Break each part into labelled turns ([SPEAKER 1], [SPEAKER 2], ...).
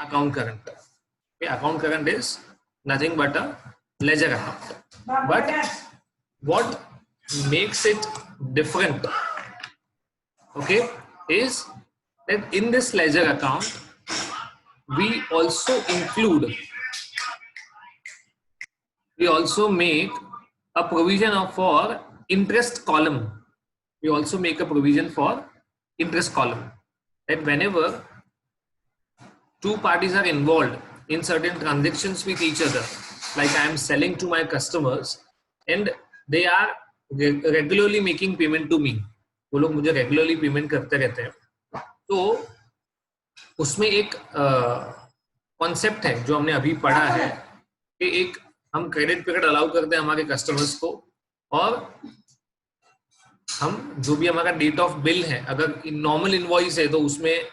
[SPEAKER 1] account current. Okay, account current is nothing but a ledger account. But what makes it different, okay, is that in this ledger account we also make a provision for interest column. We also make a provision for interest column, that whenever two parties are involved in certain transactions with each other, like I am selling to my customers and they are regularly making payment to me, वो लोग मुझे regularly payment करते रहते हैं, तो उसमें एक concept है जो हमने अभी पढ़ा है कि एक हम क्रेडिट पीरियड अलाउ करते हैं हमारे कस्टमर्स को, और हम जो भी हमारा डेट ऑफ बिल है, अगर नॉर्मल इनवॉइस है तो उसमें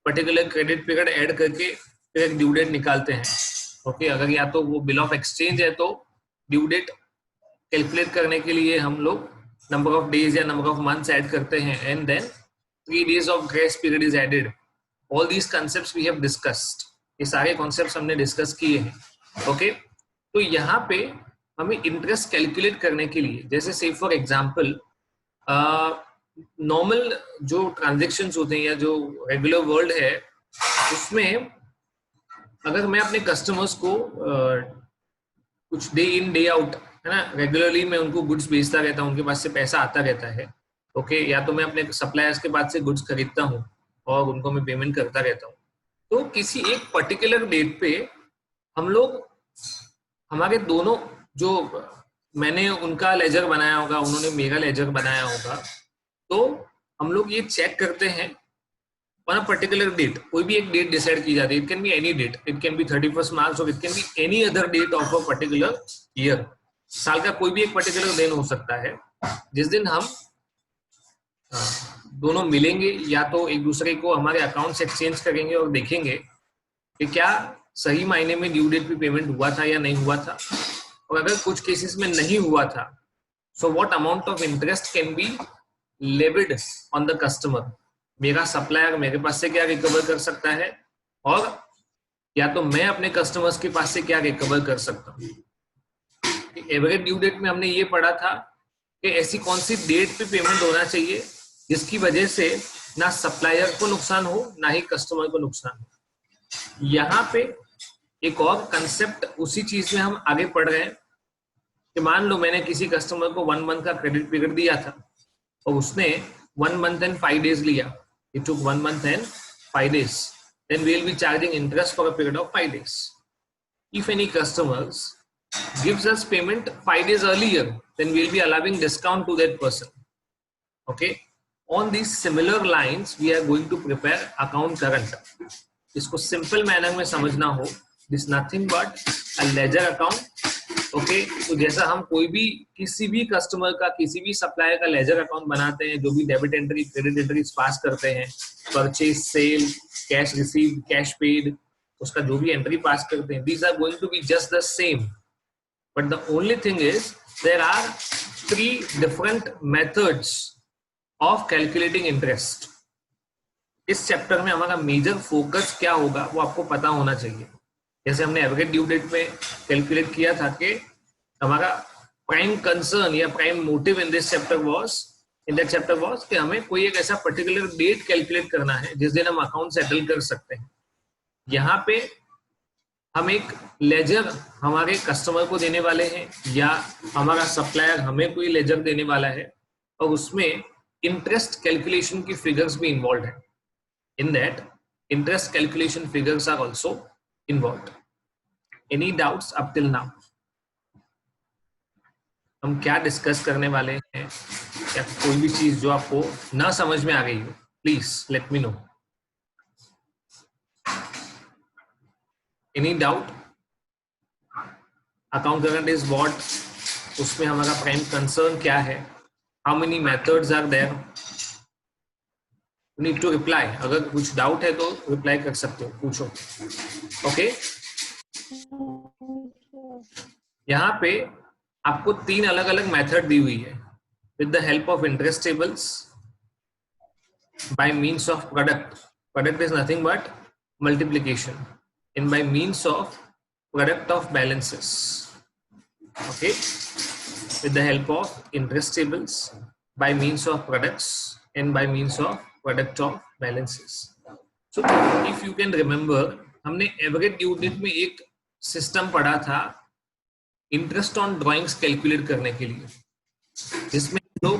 [SPEAKER 1] पर्टिकुलर क्रेडिट पीरियड ऐड करके फिर एक ड्यू डेट निकालते हैं. ओके, अगर या तो वो बिल ऑफ एक्सचेंज है तो ड्यू डेट कैलकुलेट करने के लिए हम लोग नंबर ऑफ डेज या नंबर ऑफ मंथ्स ऐड करते हैं, and then 3 days of grace period is added. All these concepts we have discussed. ये सारे कॉन्सेप्ट्स हमने डिस्कस किए हैं. ओके, तो यहाँ पे हमें इंटरेस्ट कैलकुलेट करने के लिए, जैसे से फॉर एग्जांपल नॉर्मल जो ट्रांजैक्शंस होते हैं या जो रेगुलर वर्ल्ड है, उसमें अगर मैं अपने कस्टमर्स को कुछ डे इन डे आउट, है ना, रेगुलरली मैं उनको गुड्स बेचता रहता हूँ, उनके पास से पैसा आता रहता है. ओके, या तो मैं अपने सप्लायर्स के पास से गुड्स खरीदता हूँ और उनको मैं पेमेंट करता रहता हूँ, तो किसी एक पर्टिकुलर डेट पे हम लोग हमारे दोनों, जो मैंने उनका लेजर बनाया होगा, उन्होंने मेरा लेजर बनाया होगा, तो हम लोग ये चेक करते हैं ऑन अ पर्टिकुलर डेट. कोई भी एक डेट डिसाइड की जाती है. It can be any date, it can be 31st March और it can be any other date of a particular year. साल का कोई भी एक पर्टिकुलर दिन हो सकता है जिस दिन हम दोनों मिलेंगे, या तो एक दूसरे को हमारे अकाउंट्स एक्सचेंज करेंगे और देखेंगे कि क्या सही मायने में ड्यू डेट पे पेमेंट हुआ था या नहीं हुआ था. और अगर कुछ केसेस में नहीं हुआ था, so what amount of interest can be levied on the customer. मेरा सप्लायर मेरे पास से क्या रिकवर कर सकता है, और या तो मैं अपने कस्टमर्स के पास से क्या रिकवर कर सकता हूँ. एवरेज ड्यू डेट में हमने ये पढ़ा था कि ऐसी कौन सी डेट पे पेमेंट होना चाहिए जिसकी वजह से ना सप्लायर को नुकसान हो ना ही कस्टमर को नुकसान हो. यहाँ पे एक और कंसेप्ट उसी चीज में हम आगे पढ़ रहे हैं कि मान लो मैंने किसी कस्टमर को 1 month का क्रेडिट पीरियड दिया था और उसने 1 month and 5 days लिया. It took 1 month and 5 days. Then we will be charging interest for a period of 5 days. If any customers gives us payment 5 days earlier, then we will be allowing discount to that person. Okay. On these similar lines, we are going to prepare account current. इसको simple manner में समझना हो, this nothing but a ledger account. Okay, तो जैसा हम कोई भी किसी भी कस्टमर का, किसी भी सप्लायर का लेजर अकाउंट बनाते हैं, जो भी debit entry credit entries pass करते हैं, purchase sale, cash received, cash paid, उसका जो भी एंट्री पास करते हैं, these are going to be just the same, but the only thing is there are 3 different methods of calculating interest. इस chapter में हमारा मेजर फोकस क्या होगा वो आपको पता होना चाहिए. जैसे हमने एवरेज ड्यू डेट में कैलकुलेट किया था कि हमारा प्राइम कंसर्न या prime motive in this chapter was कि हमें कोई एक ऐसा पर्टिकुलर डेट कैलकुलेट करना है जिस दिन हम अकाउंट सेटल कर सकते हैं. यहाँ पे हम एक लेजर हमारे कस्टमर को देने वाले हैं या हमारा सप्लायर हमें कोई लेजर देने वाला है, और उसमें इंटरेस्ट कैलकुलेशन की फिगर्स भी इन्वॉल्व है. In that interest calculation figures are also involve. Any doubts up till now? हम क्या डिस्कस करने वाले हैं, या कोई भी चीज जो आपको ना समझ में आ गई हो, please let me know. Any doubt? Account current is what, उसमें हमारा प्राइम कंसर्न क्या है, how many methods are there. You need to reply. अगर कुछ डाउट है तो रिप्लाई कर सकते हो, पूछो. ओके, यहाँ पे आपको 3 अलग अलग मेथड दी हुई है. With the help of interest tables, bye means of product. Product is nothing but multiplication. and by means of product of balances. Okay, with the help of interest tables, by means of products and by means of product of balances. So if you can remember, हमने average due date में एक system पढ़ा था interest on drawings calculate करने के लिए, जिसमें लोग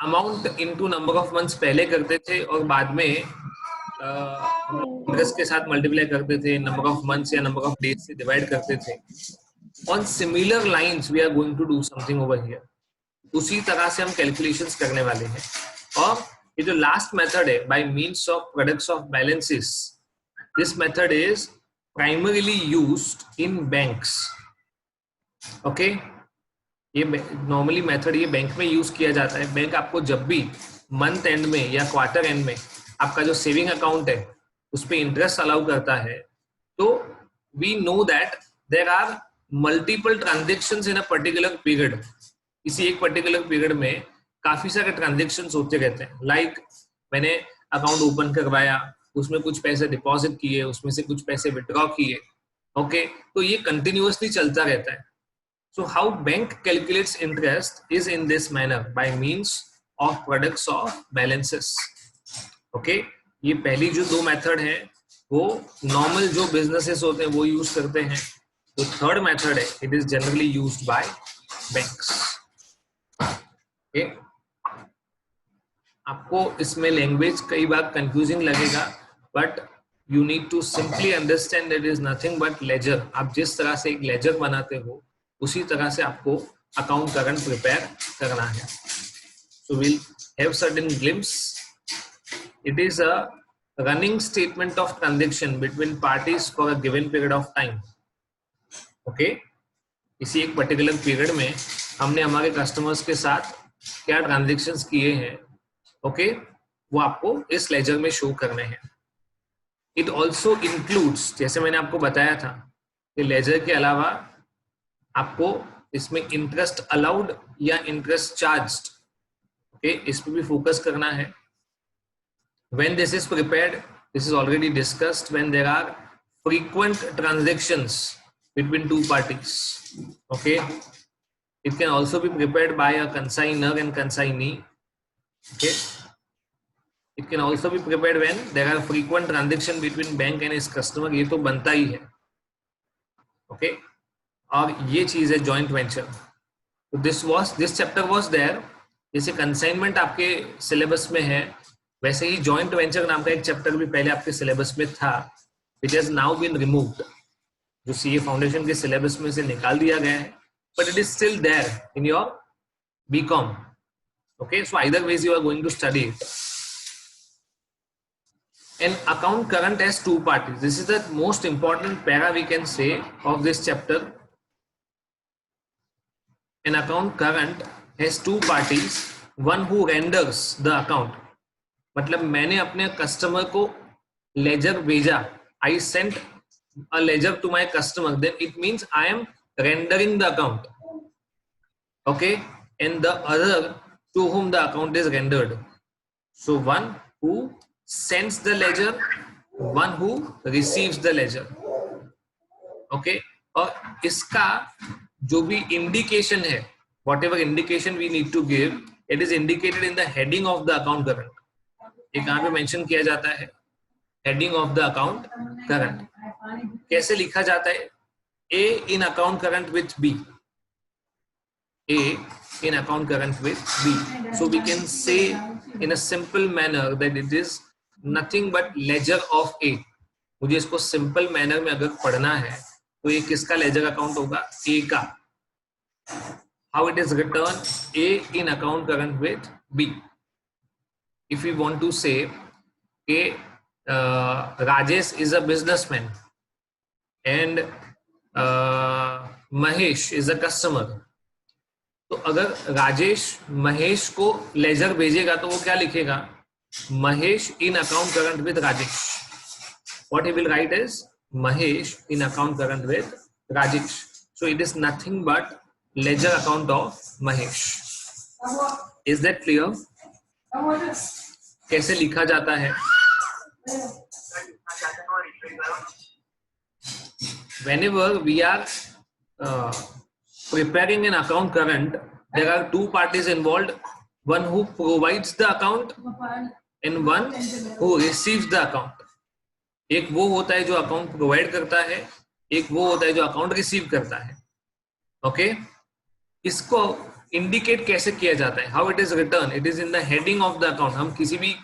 [SPEAKER 1] amount into number of months पहले करते थे और बाद में इंटरेस्ट के साथ मल्टीप्लाई करते थे, नंबर ऑफ मंथ्स या नंबर ऑफ डेज से डिवाइड करते थे. On similar lines we are going to do something over here. उसी तरह से हम कैलकुलेशंस करने वाले हैं. और ये जो लास्ट मेथड है by means of products of balances, this method is primarily used in banks. Okay, ये नॉर्मली मेथड ये बैंक में यूज किया जाता है. बैंक आपको जब भी मंथ एंड में या क्वार्टर एंड में आपका जो सेविंग अकाउंट है उस पर इंटरेस्ट अलाउ करता है, तो we know that there are multiple transactions in a particular period. किसी एक पर्टिकुलर पीरियड में काफी सारे ट्रांजेक्शंस होते रहते हैं. लाइक मैंने अकाउंट ओपन करवाया, उसमें कुछ पैसे डिपॉजिट किए, उसमें से कुछ पैसे विड्रॉ किए. ओके, तो ये कंटिन्यूअसली चलता रहता है. So how bank calculates interest is in this manner by means of products of balances. Okay, ये पहली जो दो मेथड है वो नॉर्मल जो बिजनेसेस होते हैं वो यूज करते हैं. जो थर्ड मेथड है it is generally used by banks. Okay, आपको इसमें लैंग्वेज कई बार कंफ्यूजिंग लगेगा, but you need to simply understand that is nothing but ledger. आप जिस तरह से एक लेजर बनाते हो उसी तरह से आपको अकाउंट करंट प्रिपेयर करना है. So will have certain glimpse. It is a running statement of transaction between parties for a given period of time. Okay, इसी एक पर्टिकुलर पीरियड में हमने हमारे कस्टमर्स के साथ क्या ट्रांजैक्शंस किए हैं, ओके, वो आपको इस लेजर में शो करने हैं. इट ऑल्सो इंक्लूड्स, जैसे मैंने आपको बताया था कि लेजर के अलावा आपको इसमें इंटरेस्ट अलाउड या इंटरेस्ट चार्ज्ड, ओके, इस पे भी फोकस करना है. When this is prepared, this is already discussed, when there are frequent transactions between two parties. Okay, it can also be prepared by a consignor and consignee. Okay, it can also be prepared when there are frequent transaction between bank and its customer. ये तो बनता ही है. Okay, और ये चीज है joint venture. तो this chapter was there. जैसे कंसाइनमेंट आपके सिलेबस में है, वैसे ही जॉइंट वेंचर नाम का एक चैप्टर भी पहले आपके सिलेबस में था, which has now been removed. जो सीए फाउंडेशन के सिलेबस में से निकाल दिया गया है, but it is still there in your BCom. Okay, so either ways you are going to study it. An account current has two parties. This is the most important para we can say of this chapter. An account current has two parties. One who renders the account. मतलब मैंने अपने customer को laser भेजा. I sent a ledger to my customer. Then it means I am rendering the account. Okay, and the other to whom the account is rendered. So one who sends the ledger, one who receives the ledger. Okay, और इसका जो भी indication है, whatever indication we need to give, it is indicated in the heading of the account current. ये कहाँ पे mention किया जाता है? Heading of the account current. कैसे लिखा जाता है? A in account current with B. A in account current with B. So we can say in a simple manner that it is nothing but ledger of A. मुझे इसको simple manner में अगर पढ़ना है तो ये किसका लेजर अकाउंट होगा? A का. How it is written? A in account current with B. If we want to say Rajesh is a businessman and Mahesh is a customer. तो अगर राजेश महेश को लेजर भेजेगा तो वो क्या लिखेगा? Mahesh in account current with Rajesh. What he will write is Mahesh in account current with Rajesh. So it is nothing but ledger account of Mahesh. Is that clear? कैसे लिखा जाता है? Whenever we are preparing an account current, there are two parties involved, one who provides the account and one who receives the account. एक वो होता है जो account provide करता है, एक वो होता है जो अकाउंट रिसीव करता है. ओके, इसको इंडिकेट कैसे किया जाता है? How it is return? It is in the heading of the account. हम किसी भी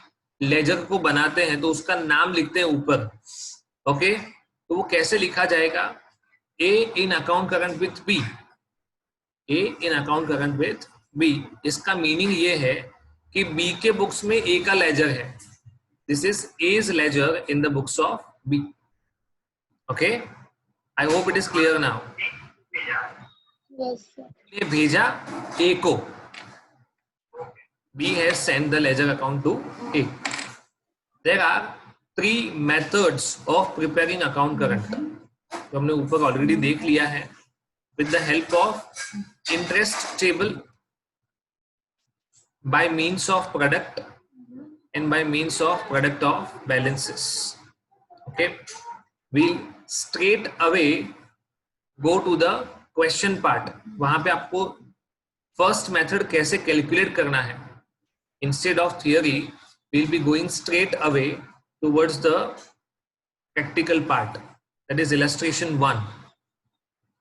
[SPEAKER 1] लेजर को बनाते हैं तो उसका नाम लिखते हैं ऊपर. ओके, तो वो कैसे लिखा जाएगा? A in account current with B. A in account current with B. इसका मीनिंग ये है कि बी के बुक्स में ए का लेजर है. This is A's ledger in the books of B. Okay, I hope it is clear now. ये भेजा ए को. B has sent the ledger account to A. There are three methods of preparing account current. तो हमने ऊपर already देख लिया है. With the help of interest table, by means of product, and by means of product of balances. Okay, we'll straight away go to the question part. वहां पे आपको first method कैसे कैलकुलेट करना है. Instead of theory, we'll be going straight away towards the practical part. That is illustration 1.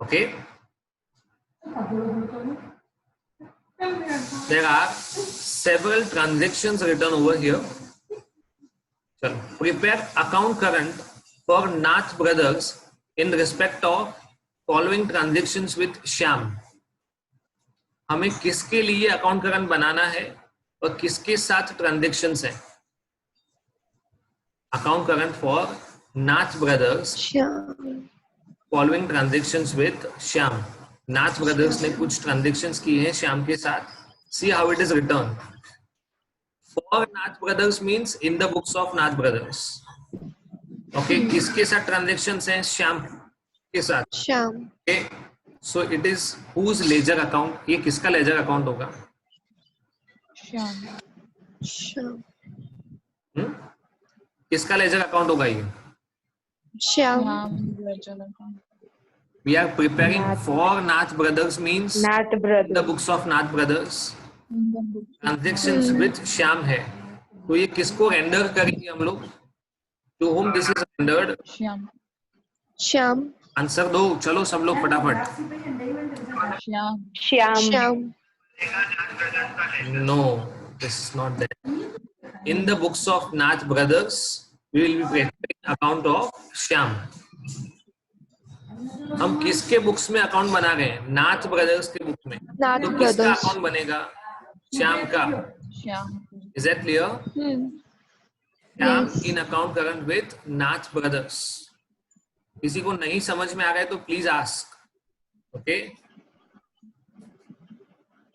[SPEAKER 1] Okay. There are several transactions written over here. So, prepare account current for Nath Brothers in respect of following transactions with Shyam. हमें किसके लिए account current बनाना है और किसके साथ transactions हैं? Account current for Nath brothers following transactions with Shyam. Nath brothers ने कुछ ट्रांजेक्शंस की हैं श्याम के साथ. See how it is written. For Nath brothers means in the books of Nath brothers. Okay, किसके साथ ट्रांजेक्शंस हैं? श्याम के साथ. Shyam. Okay, so it is whose ledger account. ये किसका लेजर अकाउंट होगा? किसका लेजर अकाउंट होगा ये? We are preparing for Nath Brothers means the books of Nath Brothers. Transactions with Shyam है. तो ये किसको रेंडर करेंगे हम लोग? To whom this is rendered? Shyam. Answer दो चलो सब लोग फटाफट. Shyam. No, this is not that. In the books of Nath Brothers, we will be preparing account of Shyam. हम किसके बुक्स में अकाउंट बना रहे हैं? नाथ ब्रदर्स के बुक में. तो किसका अकाउंट बनेगा? श्याम का. Is that clear? Shyam in account current with Nath Brothers. किसी को नहीं समझ में आ रहा है तो please ask. Okay,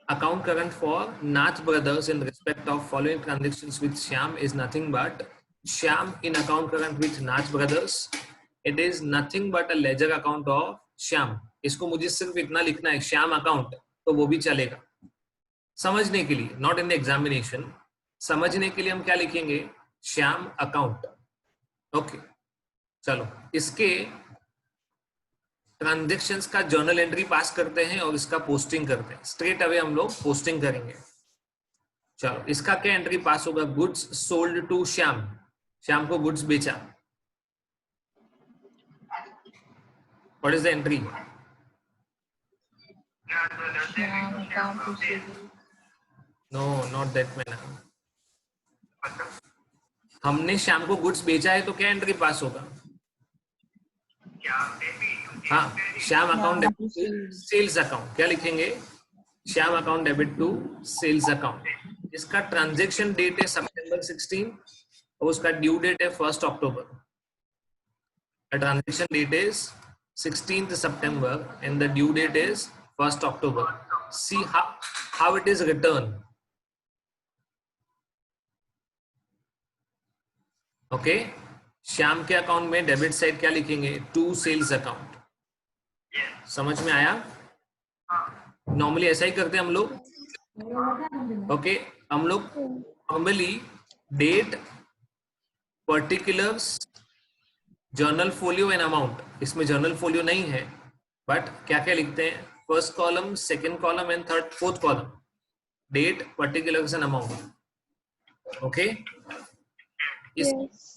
[SPEAKER 1] account current for Nath Brothers in respect of following transactions with Shyam is nothing but Shyam in account current with Nath Brothers. It is nothing but a ledger account of Shyam. इसको मुझे सिर्फ इतना लिखना है Shyam account, तो वो भी चलेगा समझने के लिए. Not in the examination. समझने के लिए हम क्या लिखेंगे? श्याम अकाउंट. ओके, चलो इसके ट्रांजेक्शंस का जर्नल एंट्री पास करते हैं और इसका पोस्टिंग करते हैं. स्ट्रेट अवे हम लोग पोस्टिंग करेंगे. चलो इसका क्या एंट्री पास होगा? Goods sold to Shyam. Shyam को गुड्स बेचा. What is the entry? No, not that man. हमने श्याम को गुड्स बेचा है तो क्या एंट्री पास होगा? हाँ, Shyam account debit to sales account. क्या लिखेंगे? Shyam account debit to sales account. इसका ट्रांजैक्शन डेट है सितंबर 16 और उसका ड्यू डेट है 1 अक्टूबर. Transaction date is 16th September and the due date is 1st October. See how it is returned. Okay, Shyam के अकाउंट में डेबिट साइड क्या लिखेंगे? To sales account. समझ में आया? नॉर्मली ऐसा ही करते हैं हम लोग. ओके, हम लोग normally date, particulars journal folio and amount, इसमें जर्नल फोलियो नहीं है, बट क्या क्या लिखते हैं, first column, second column and third fourth column, date, particulars and amount. Okay, इस
[SPEAKER 2] Yes.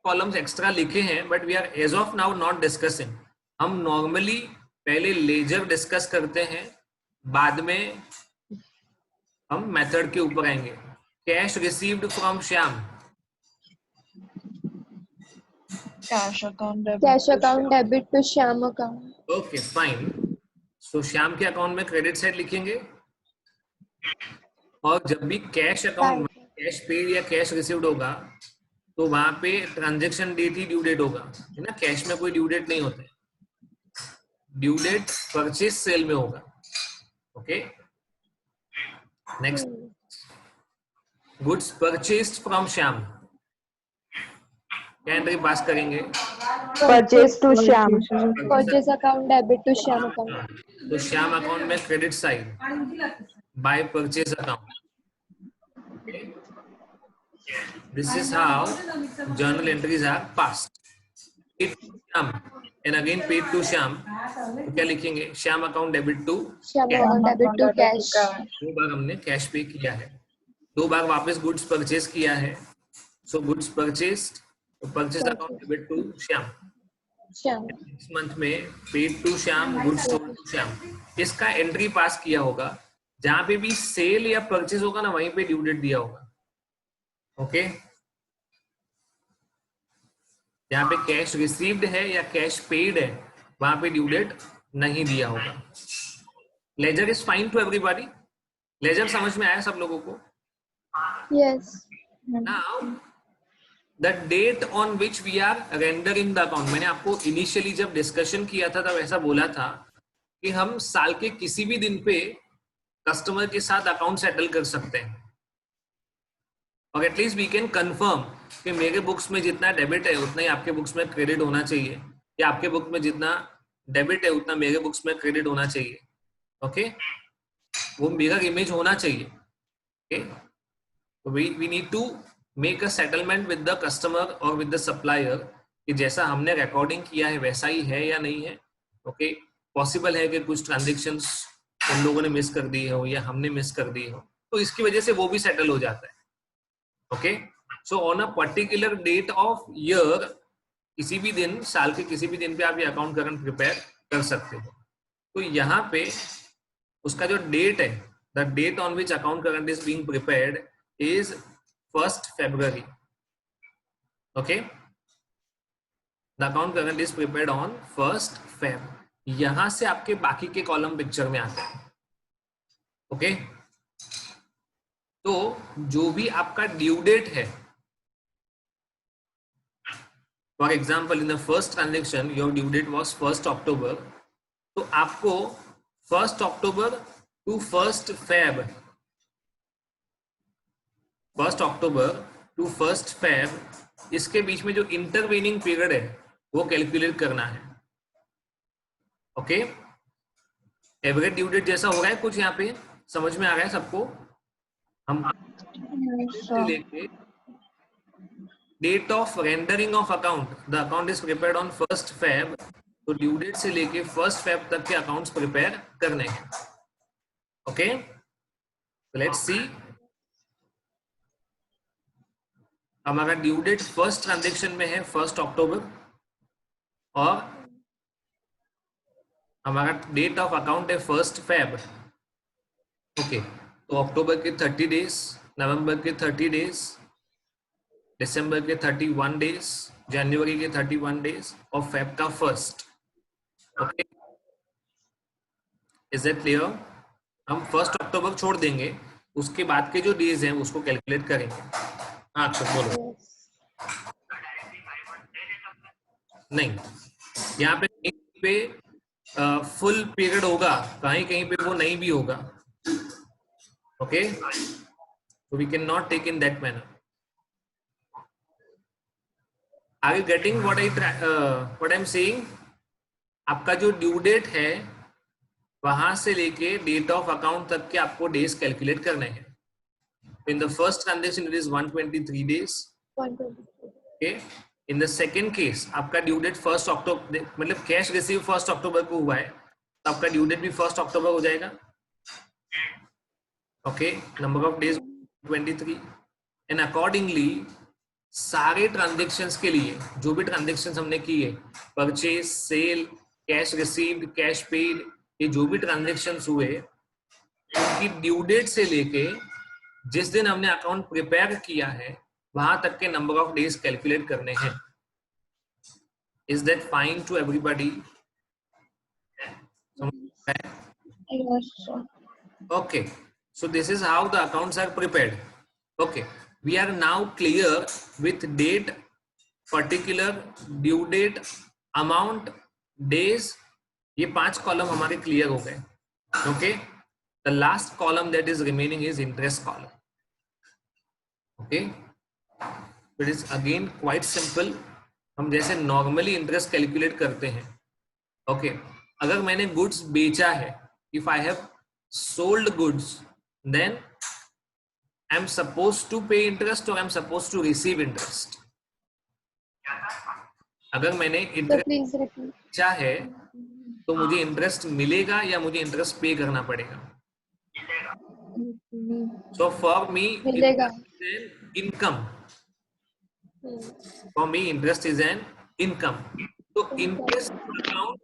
[SPEAKER 1] कॉलम्स एक्स्ट्रा लिखे हैं, but we are as of now not discussing. हम नॉर्मली पहले लेजर डिस्कस करते हैं, बाद में हम मेथड के ऊपर आएंगे। Cash received from Shyam,
[SPEAKER 3] Cash account debit.
[SPEAKER 2] Cash account debit to Shyam account.
[SPEAKER 1] Okay fine. So Shyam के अकाउंट में क्रेडिट साइड लिखेंगे, और जब भी कैश अकाउंट में कैश पेड या कैश रिसीव्ड होगा तो वहां पे ट्रांजेक्शन डेट ही ड्यू डेट होगा, है ना। कैश में कोई ड्यू डेट नहीं होता है, ड्यू डेट परचेज सेल में होगा। Okay, next, goods purchased from Shyam, क्या एंट्री पास करेंगे,
[SPEAKER 4] Purchase to Shyam.
[SPEAKER 2] Purchase account debit to Shyam account.
[SPEAKER 1] तो श्याम अकाउंट में credit side by purchase account. This is how journal entries are passed. Paid to Shyam and again paid to Shyam, तो क्या लिखेंगे, Shyam account debit to,
[SPEAKER 2] Shyam account debit to cash.
[SPEAKER 1] दो बार हमने cash पे किया है, दो बार वापस गुड्स परचेज किया है, सो गुड्स परचेज्ड, तो purchase account debit to Shyam.
[SPEAKER 2] Shyam.
[SPEAKER 1] इस मंथ में paid to Shyam, goods sold to Shyam, इसका एंट्री पास किया होगा। जहां पे भी सेल या परचेज होगा ना, वहीं पे ड्यू डेट दिया होगा। ओके, जहां पे कैश रिसीव्ड है या कैश पेड है, वहां पे ड्यू डेट नहीं दिया होगा। Ledger is fine to everybody, ledger समझ में आया सब लोगों को?
[SPEAKER 2] Yes.
[SPEAKER 1] Now the date on which we are rendering the account, मैंने आपको इनिशियली जब डिस्कशन किया था तब ऐसा बोला था कि हम साल के किसी भी दिन पे कस्टमर के साथ अकाउंट सेटल कर सकते हैं, और एटलीस्ट वी कैन कंफर्म कि मेरे बुक्स में जितना डेबिट है उतना ही आपके बुक्स में क्रेडिट होना चाहिए, या आपके बुक में जितना डेबिट है उतना मेरे बुक्स में क्रेडिट होना चाहिए। ओके, वो मिरर इमेज होना चाहिए। Okay, we need to make a settlement with the customer or with the supplier कि जैसा हमने रिकॉर्डिंग किया है वैसा ही है या नहीं है। ओके, पॉसिबल है कि कुछ ट्रांजेक्शंस उन लोगों ने मिस कर दी हो या हमने मिस कर दी हो, तो इसकी वजह से वो भी सेटल हो जाता है। Okay, so on a particular date of year, किसी भी दिन, साल के किसी भी दिन पे आप ये अकाउंट करंट प्रिपेयर कर सकते हो। तो यहाँ पे उसका जो डेट है, the date on which account current is being prepared is 1st February. Okay, the account current is prepared on 1st Feb. यहां से आपके बाकी के कॉलम पिक्चर में आते हैं। ओके, तो जो भी आपका ड्यू डेट है, for example in the first transaction your due date was 1st October, तो आपको 1st October to 1st Feb, 1st October to 1st Feb, इसके बीच में जो इंटरवेनिंग पीरियड है वो कैलकुलेट करना है। ओके, एवरेज ड्यू डेट जैसा हो रहा है कुछ यहाँ पे, समझ में आ रहा है सबको? हम लेके date of rendering of account, the account is prepared on 1st Feb, तो ड्यू डेट से लेके 1st Feb तक के अकाउंट्स प्रिपेयर करने हैं। ओके, लेट्स सी, हमारा ड्यू डेट फर्स्ट ट्रांजेक्शन में है 1st October, और हमारा डेट ऑफ अकाउंट है 1st Feb। ओके, तो अक्टूबर के 30 डेज, नवंबर के 30 डेज, दिसंबर के 31 डेज, जनवरी के 31 डेज और फेब का 1st। Okay, is that clear? हम 1st October छोड़ देंगे, उसके बाद के जो डेज हैं उसको कैलकुलेट करेंगे। हाँ, तो बोलो। नहीं, यहाँ पे कहीं पे फुल पीरियड होगा, कहीं कहीं पे वो नहीं भी होगा। Okay, so we cannot take in that manner. Are you getting what I'm saying? आपका जो ड्यू डेट है वहां से लेके डेट ऑफ अकाउंट तक के आपको डेज कैलकुलेट करने हैं। In the first transaction it is 123 days.
[SPEAKER 2] 123.
[SPEAKER 1] Okay, in the second case आपका ड्यू डेट 1 अक्टूबर, मतलब कैश रिसीव 1 अक्टूबर को हुआ है तो आपका ड्यू डेट भी 1 अक्टूबर हो जाएगा. Okay, number of days 23 and accordingly सारे ट्रांजेक्शन्स के लिए जो भी ट्रांजेक्शन्स हमने किए, purchase, sale, cash received, cash paid, ये जो भी ट्रांजेक्शन्स हुए उनकी ड्यू डेट से लेके जिस दिन हमने अकाउंट प्रिपेयर किया है वहां तक के नंबर ऑफ डेज कैलकुलेट करने हैं. Is that fine to everybody?
[SPEAKER 3] Yes, sir.
[SPEAKER 1] Okay, so this is how the accounts are prepared. Okay, we are now clear with date, particular, due date, amount, days. ये 5 column हमारे clear हो गए. Okay, the last column that is remaining is interest column. Okay, it is again quite simple. हम जैसे normally interest calculate करते हैं. Okay, अगर मैंने गुड्स बेचा है, if I have sold goods, then I am suppose to pay interest और I am suppose to receive interest. अगर मैंने इंटरेस्ट
[SPEAKER 2] प्लीज रिपीट.
[SPEAKER 1] बेचा है तो मुझे इंटरेस्ट मिलेगा या मुझे इंटरेस्ट पे करना पड़ेगा? सो फॉर मी
[SPEAKER 2] मिलेगा.
[SPEAKER 1] Income. For me, interest is an income. तो इंटरेस्ट अकाउंट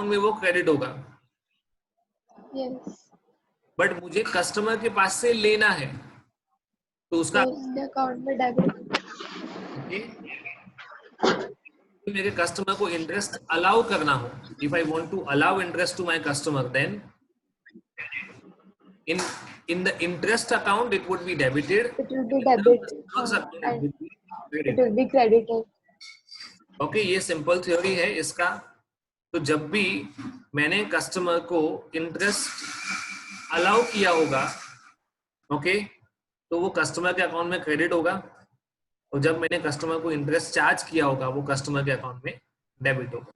[SPEAKER 1] में वो क्रेडिट होगा.
[SPEAKER 2] यस.
[SPEAKER 1] बट मुझे कस्टमर के पास से लेना है तो उसका
[SPEAKER 2] अकाउंट में डेबिट.
[SPEAKER 1] मेरे कस्टमर को इंटरेस्ट अलाउ करना हो, if I want to allow interest to my customer, then in the interest account it would be debited.
[SPEAKER 2] It will be debit.
[SPEAKER 1] And
[SPEAKER 2] It will be credited.
[SPEAKER 1] Okay, ये simple theory है इसका. तो जब भी मैंने customer को interest allow किया होगा, ओके, तो वो कस्टमर के अकाउंट में क्रेडिट होगा, और जब मैंने कस्टमर को इंटरेस्ट चार्ज किया होगा वो कस्टमर के अकाउंट में डेबिट होगा.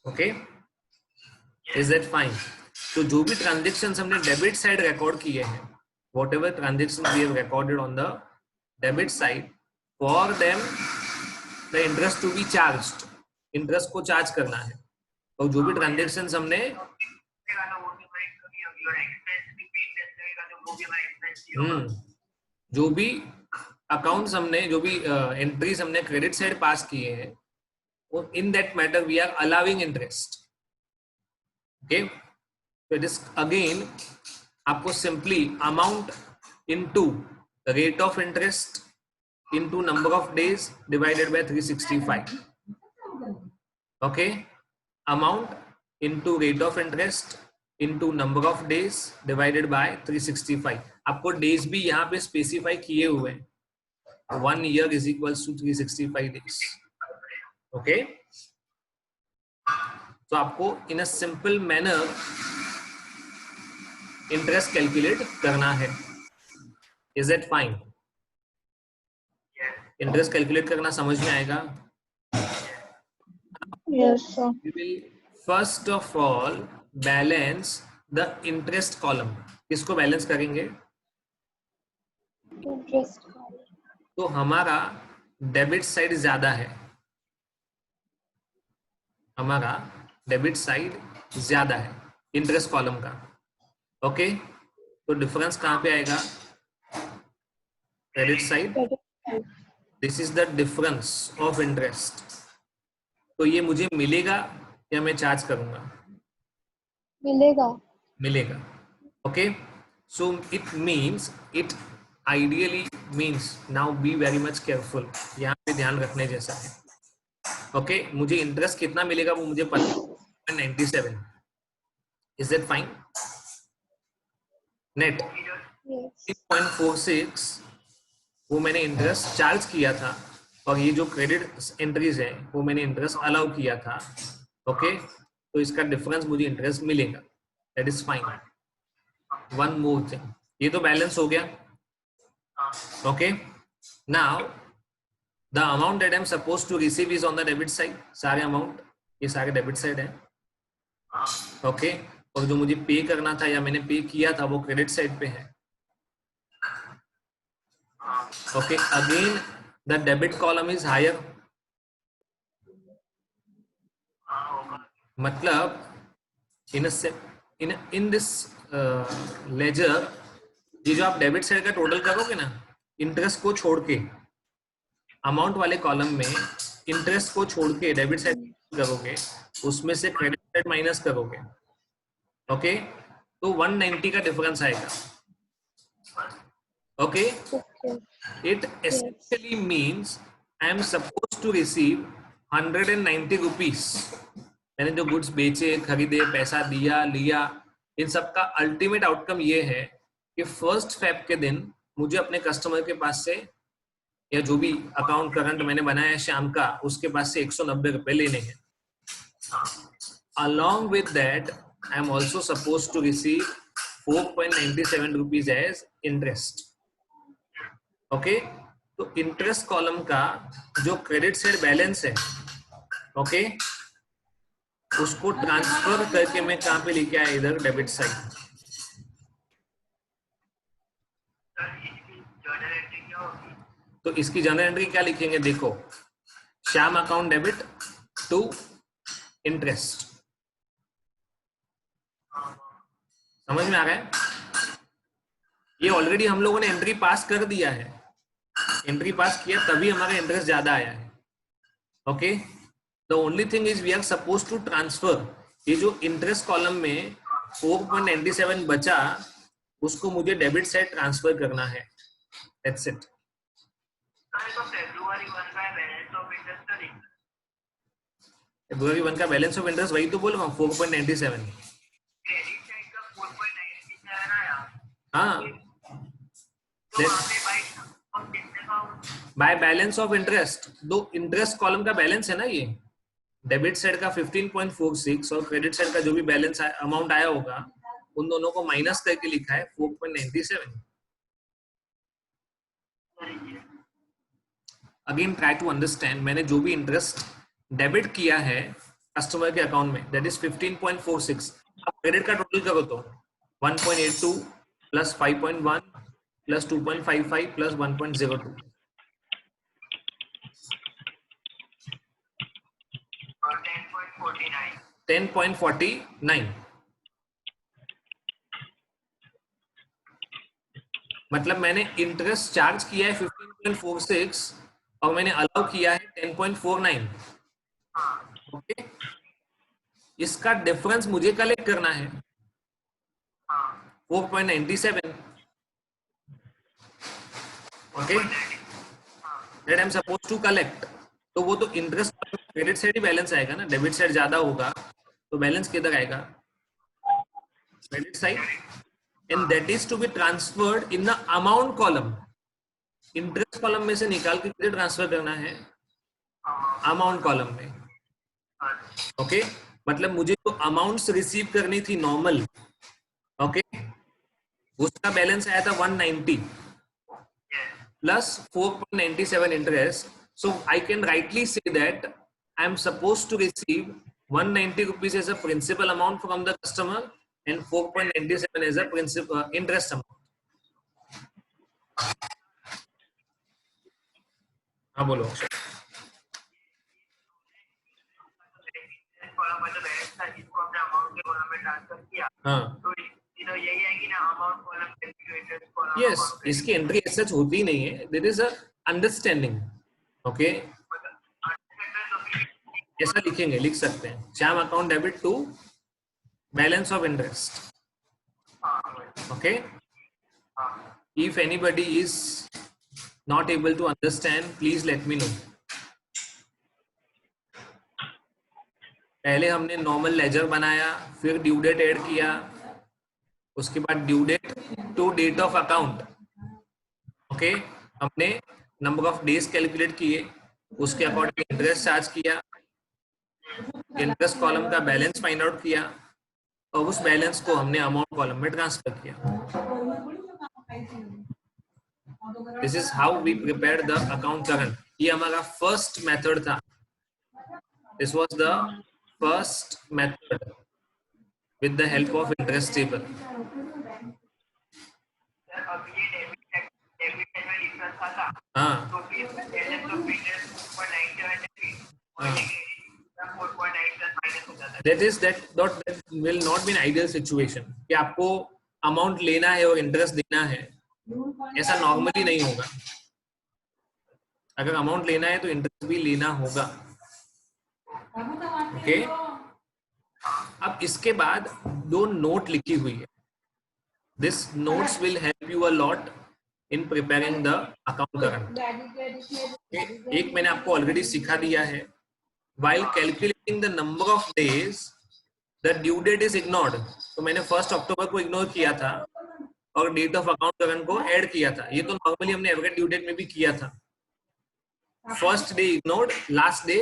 [SPEAKER 1] Okay, is that fine? तो जो भी ट्रांजेक्शन्स हमने डेबिट साइड रिकॉर्ड किए हैं, whatever transaction we have recorded on the debit side, for them the interest to be charged, interest को चार्ज करना है. और जो भी ट्रांजेक्शन्स हमने जो भी अकाउंट्स हमने, जो भी एंट्रीज हमने क्रेडिट साइड पास किए हैं, in that matter we are allowing interest. Okay, so it is again आपको simply amount into rate of interest into number of days divided by 365. Okay, amount into rate of interest into number of days divided by 365. आपको days भी यहाँ पे specify किए हुए हैं. 1 year is equals to 365 days. Okay, तो आपको in a simple manner interest calculate करना है. Is that fine? Interest calculate करना समझ में आएगा?
[SPEAKER 3] Yes, sir.
[SPEAKER 1] We will first of all balance the interest column. किसको बैलेंस करेंगे?
[SPEAKER 2] इंटरेस्ट.
[SPEAKER 1] तो हमारा डेबिट साइड ज्यादा है, हमारा डेबिट साइड ज्यादा है इंटरेस्ट कॉलम का. ओके, तो डिफरेंस कहां पे आएगा? Credit side. This is the difference of interest. तो ये मुझे मिलेगा या मैं चार्ज करूंगा?
[SPEAKER 2] मिलेगा.
[SPEAKER 1] मिलेगा. Okay, so it means, it ideally means, now be very much careful, यहाँ पे ध्यान रखने जैसा है. ओके, मुझे इंटरेस्ट कितना मिलेगा वो मुझे पता है, 97. Is that fine? नेट 3.46 वो मैंने इंटरेस्ट चार्ज किया था, और ये जो क्रेडिट एंट्रीज है वो मैंने इंटरेस्ट अलाउ किया था. ओके, तो इसका डिफरेंस मुझे इंटरेस्ट मिलेगा. That is fine. One more thing, ये तो बैलेंस हो गया. Okay, now the amount that I am suppose to receive is on the debit side. सारे अमाउंट ये सारे डेबिट साइड है. ओके, और जो मुझे पे करना था या मैंने पे किया था वो क्रेडिट साइड पे है. Okay, again the debit column is higher. मतलब in this ledger, ये जो आप डेबिट साइड का टोटल करोगे ना, इंटरेस्ट को छोड़ के, अमाउंट वाले कॉलम में इंटरेस्ट को छोड़ के डेबिट साइड करोगे, उसमें से क्रेडिट साइड माइनस करोगे, ओके, तो 190 का डिफरेंस आएगा. Okay, it essentially means I am supposed to receive 190 rupees. मैंने जो गुड्स बेचे, खरीदे, पैसा दिया, लिया, इन सब का अल्टीमेट आउटकम ये है कि 1 फेब के दिन मुझे अपने कस्टमर के पास से, या जो भी अकाउंट करंट मैंने बनाया है श्याम का, उसके पास से 190 रुपए लेने हैं. Along with that, I am also supposed to receive 4.97 rupees as interest. Okay, तो इंटरेस्ट कॉलम का जो क्रेडिट साइड बैलेंस है, ओके, उसको ट्रांसफर करके मैं कहां पे लेके आया, इधर डेबिट साइड. तो इसकी जर्नल एंट्री क्या लिखेंगे, देखो, Shyam account debit to interest. समझ में आ रहा है? ये ऑलरेडी हम लोगों ने एंट्री पास कर दिया है, एंट्री पास किया तभी हमारा इंटरेस्ट ज्यादा आया है. Okay, the only thing is we are suppose to transfer, ये जो इंटरेस्ट कॉलम में 4.97 बचा, उसको मुझे डेबिट साइड ट्रांसफर करना है. That's it. फरवरी 1 का बैलेंस ऑफ इंटरेस्ट वही तो बोल रहा हूँ, 4.97. हाँ, बाय बैलेंस ऑफ इंटरेस्ट, दो इंटरेस्ट कॉलम का बैलेंस है ना, ये डेबिट साइड का 15.46 और क्रेडिट साइड का जो भी बैलेंस अमाउंट आया होगा, उन दोनों को माइनस करके लिखा है 4.97. अगेन ट्राई टू अंडरस्टैंड, मैंने जो भी इंटरेस्ट डेबिट किया है कस्टमर के अकाउंट में, दैट इज 15.46. अब क्रेडिट का टोटल करो तो 1.82 प्लस 5.1 प्लस 2.55 प्लस 1.02. 10.49. मतलब मैंने इंटरेस्ट चार्ज किया है 15.46 और मैंने अलाउ किया है 10.49. ओके, इसका डिफरेंस मुझे कलेक्ट करना है 4.97. Okay, that I am suppose to collect. तो वो तो इंटरेस्ट क्रेडिट साइड ही बैलेंस आएगा ना, डेबिट साइड ज्यादा होगा तो बैलेंस किधर आएगा, credit side, and that is to be transferred in the amount column. Interest column में से निकाल के किधर ट्रांसफर करना है, अमाउंट कॉलम में. ओके, मतलब मुझे तो अमाउंट्स रिसीव करनी थी नॉर्मल, ओके, उसका बैलेंस आया था 190 plus 4.97 interest. So I can rightly say that I am supposed to receive 190 rupees as a principal amount from the customer and 4.97 as a principal interest amount. हाँ बोलो. हाँ, yes, इसकी entry सच होती नहीं है, there is a understanding. Okay, ऐसा लिखेंगे, लिख सकते हैं, Shyam account debit to balance of interest. Okay, if anybody is not able to understand please let me know. पहले हमने नॉर्मल लेजर बनाया, फिर ड्यू डेट ऐड किया, उसके बाद due date to date of account. Okay, हमने नंबर ऑफ डेज कैलकुलेट किए, उसके अकॉर्डिंग इंटरेस्ट चार्ज किया, इंटरेस्ट कॉलम का बैलेंस फाइंड आउट किया और उस बैलेंस को हमने अमाउंट कॉलम में ट्रांसफर किया. This is how we prepare the account current. ये हमारा फर्स्ट मेथड था. This was the first method with the help of interest table. हाँ that will not be an ideal situation कि आपको amount लेना है और इंटरेस्ट देना है, ऐसा नॉर्मली नहीं होगा. अगर अमाउंट लेना है तो इंटरेस्ट भी लेना होगा. ओके अब इसके बाद दो नोट लिखी हुई है. This notes will help you a lot in preparing the account current. एक मैंने आपको ऑलरेडी सिखा दिया है. while calculating the number of days the due date is ignored. तो मैंने 1 अक्टूबर को इग्नोर किया था और डेट ऑफ अकाउंट करंट को ऐड किया था. ये तो नॉर्मली हमने एवरेज ड्यू डेट में भी किया था. First day ignored, last day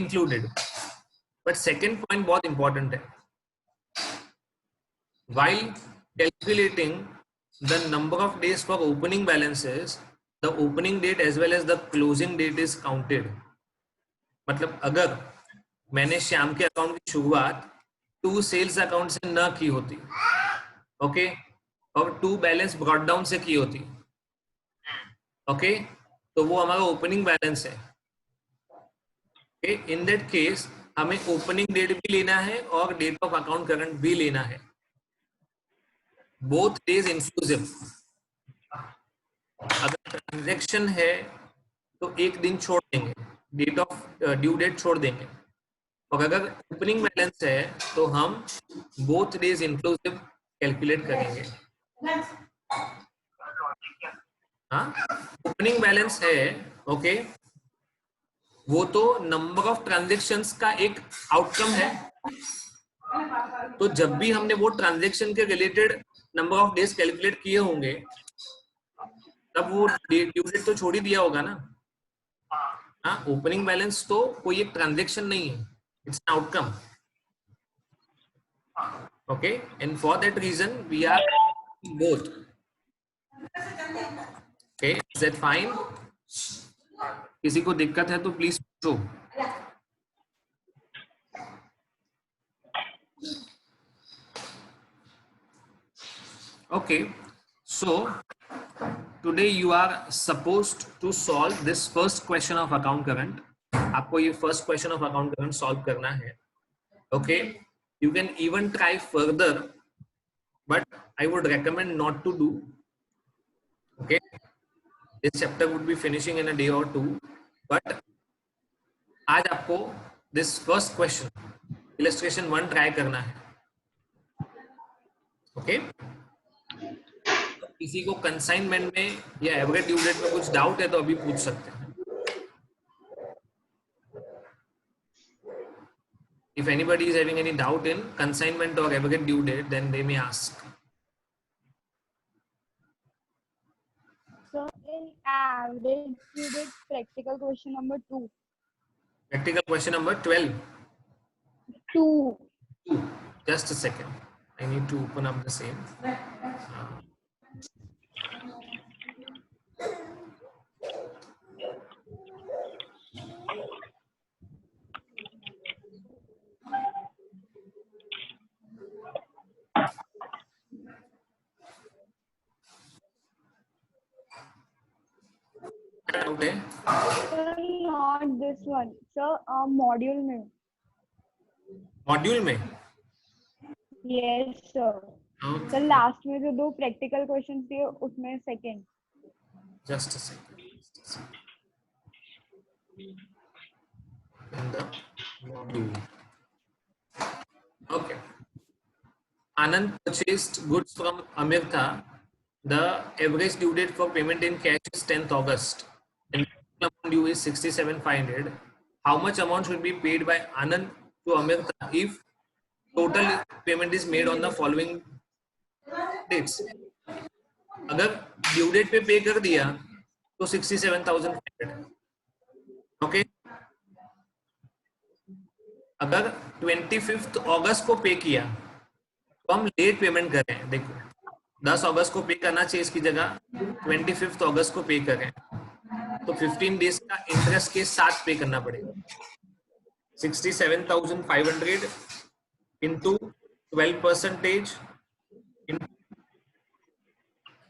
[SPEAKER 1] included. But second point बहुत इंपॉर्टेंट है. while calculating the number of days for opening balances, the opening date as well as the closing date is counted. मतलब अगर मैंने श्याम के अकाउंट की शुरुआत 2 sales account से न की होती, ओके, और 2 बैलेंस ब्रॉट डाउन से की होती, ओके, तो वो हमारा ओपनिंग बैलेंस है. इन दैट केस हमें ओपनिंग डेट भी लेना है और डेट ऑफ अकाउंट करंट भी लेना है. Both days inclusive. अगर ट्रांजैक्शन है तो एक दिन छोड़ देंगे, डेट ऑफ ड्यू डेट छोड़ देंगे. और अगर ओपनिंग बैलेंस है तो हम बोथ डेज इंक्लूसिव कैलकुलेट करेंगे. हाँ, ओपनिंग बैलेंस है, ओके, वो तो नंबर ऑफ ट्रांजैक्शंस का एक आउटकम है. तो जब भी हमने वो ट्रांजैक्शन के related number of days calculate किए होंगे तब वो ड्यू डेट तो छोड़ ही दिया होगा ना. हाँ, ओपनिंग बैलेंस तो कोई एक ट्रांजैक्शन नहीं है, it's an outcome. Okay, and for that reason we are both. Okay, is that fine? किसी को दिक्कत है तो प्लीज पूछो. Okay, so today you are supposed to solve this first question of account current. आपको ये first question of account current solve करना है. Okay, you can even try further, but I would recommend not to do. Okay, this chapter would be finishing in a day or two, but आज आपको this first question illustration 1 try करना है. Okay, किसी को consignment में या average due date में कुछ डाउट है तो अभी पूछ सकते हैं. If anybody is having any doubt in consignment or aggregate due date, then they may ask.
[SPEAKER 3] So in average due date, practical question number 2.
[SPEAKER 1] Practical question number 12.
[SPEAKER 3] 2.
[SPEAKER 1] Just a second. I need to open up the same. Okay.
[SPEAKER 3] Sir, not this one. Sir, module में.
[SPEAKER 1] Module में?
[SPEAKER 3] Yes, sir.
[SPEAKER 1] Okay.
[SPEAKER 3] Sir, last में जो 2 practical questions थे उसमें second.
[SPEAKER 1] Just a second. In the module. Okay. Anand purchased goods from Amirtha. The average due date for payment in cash is 10th August. And the amount due is 67,500. How much amount should be paid by Anand to Amirtha if total payment is made on the following dates? अगर due date पे पे कर दिया तो 67,500. Okay, अगर 25 अगस्त को पे किया तो हम लेट पेमेंट कर रहे हैं. देखो 10 अगस्त को पे करना चाहिए, इसकी जगह 25 अगस्त को पे करें तो 15 डेज का इंटरेस्ट के साथ पे करना पड़ेगा. 67,500 into 12%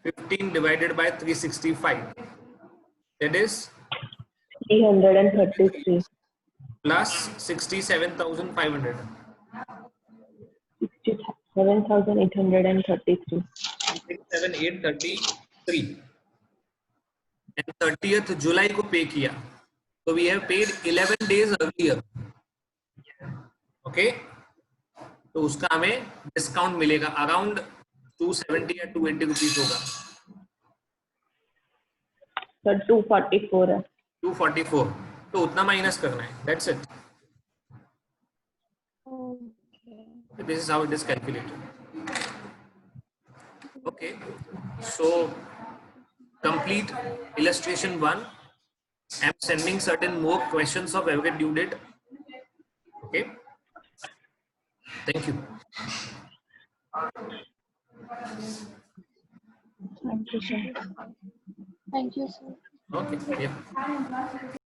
[SPEAKER 1] 15 divided by 365. That is
[SPEAKER 4] 333.
[SPEAKER 1] plus 67,500.
[SPEAKER 4] 67,833.
[SPEAKER 1] 67,833. And 30th जुलाई को पे किया, तो we have paid 11 days earlier. Okay, तो उसका हमें डिस्काउंट मिलेगा अराउंड 270 या 280 रुपीज होगा.
[SPEAKER 4] सर 244 है.
[SPEAKER 1] 244, तो उतना माइनस करना है. That's it. This is how it is calculated. Okay, so complete illustration 1. I'm sending certain more questions of average due date. Okay, thank you.
[SPEAKER 2] Thank you, sir.
[SPEAKER 1] Okay, yeah.